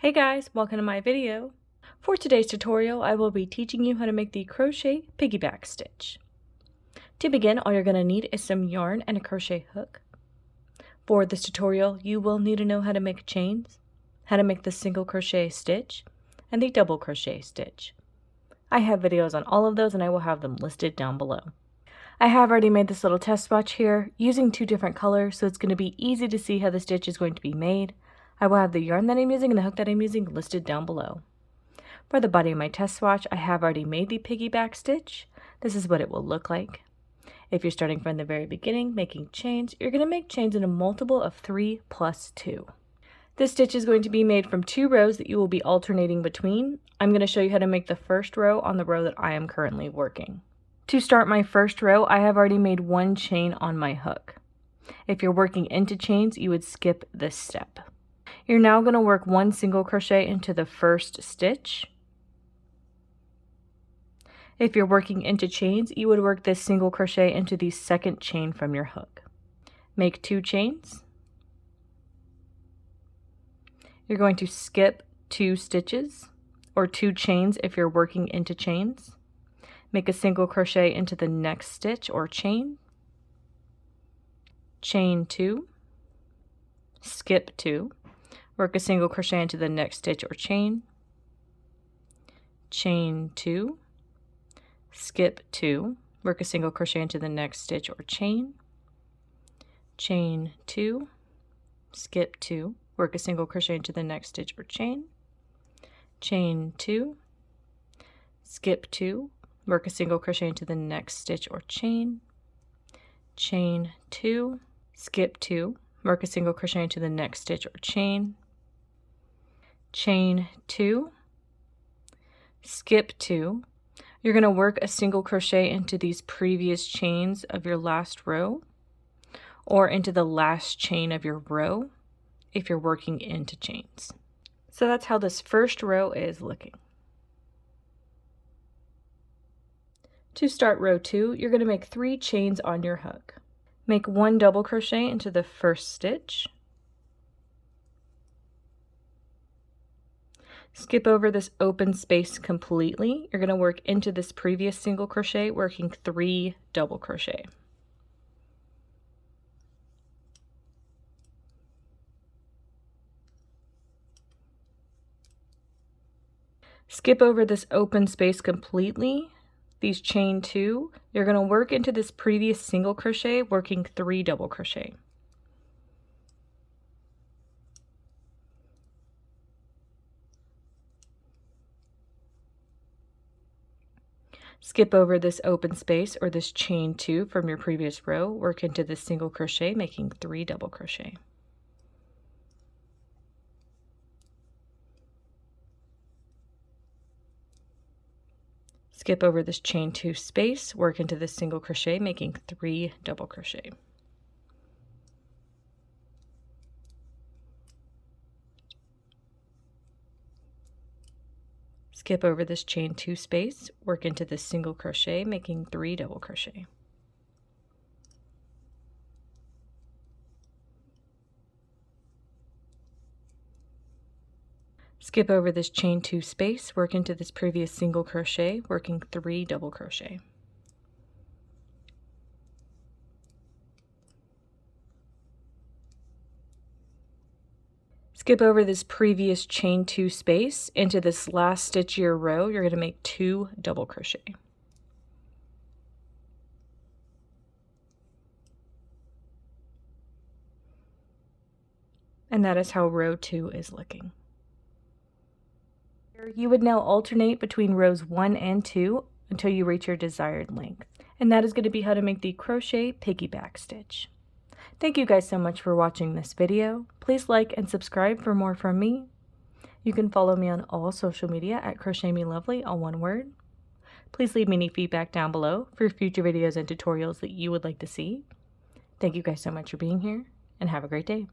Hey guys, welcome to my video. For today's tutorial, I will be teaching you how to make the crochet piggyback stitch. To begin, all you're going to need is some yarn and a crochet hook. For this tutorial, you will need to know how to make chains, how to make the single crochet stitch, and the double crochet stitch. I have videos on all of those and I will have them listed down below. I have already made this little test swatch here using two different colors, so it's going to be easy to see how the stitch is going to be made. I will have the yarn that I'm using and the hook that I'm using listed down below. For the body of my test swatch, I have already made the piggyback stitch. This is what it will look like. If you're starting from the very beginning, making chains, you're going to make chains in a multiple of 3 plus 2. This stitch is going to be made from 2 rows that you will be alternating between. I'm going to show you how to make the first row on the row that I am currently working. To start my first row, I have already made 1 chain on my hook. If you're working into chains, you would skip this step. You're now going to work 1 single crochet into the first stitch. If you're working into chains, you would work this single crochet into the second chain from your hook. Make 2 chains. You're going to skip 2 stitches, or 2 chains if you're working into chains. Make a single crochet into the next stitch or chain. Chain 2. Skip 2. Work a single crochet into the next stitch or chain. Chain 2. Skip 2. Work a single crochet into the next stitch or chain. Chain 2. Skip 2. Work a single crochet into the next stitch or chain. Chain 2. Skip 2. Work a single crochet into the next stitch or chain. Chain 2. Skip 2. Work a single crochet into the next stitch or chain. Chain 2, skip 2. You're going to work a single crochet into these previous chains of your last row, or into the last chain of your row if you're working into chains. So that's how this first row is looking. To start row 2, you're going to make 3 chains on your hook. Make 1 double crochet into the first stitch. Skip over this open space completely. You're going to work into this previous single crochet, working 3 double crochet. Skip over this open space completely. These chain 2, you're going to work into this previous single crochet, working 3 double crochet. Skip over this open space or this chain 2 from your previous row, work into this single crochet, making 3 double crochet. Skip over this chain 2 space, work into this single crochet, making 3 double crochet. Skip over this chain 2 space, work into this single crochet, making 3 double crochet. Skip over this chain 2 space, work into this previous single crochet, working 3 double crochet. Skip over this previous chain 2 space into this last stitch of your row. You're going to make 2 double crochet. And that is how row 2 is looking. You would now alternate between rows 1 and 2 until you reach your desired length. And that is going to be how to make the crochet piggyback stitch. Thank you guys so much for watching this video. Please like and subscribe for more from me. You can follow me on all social media at crochetmelovely, all one word. Please leave me any feedback down below for future videos and tutorials that you would like to see. Thank you guys so much for being here, and have a great day.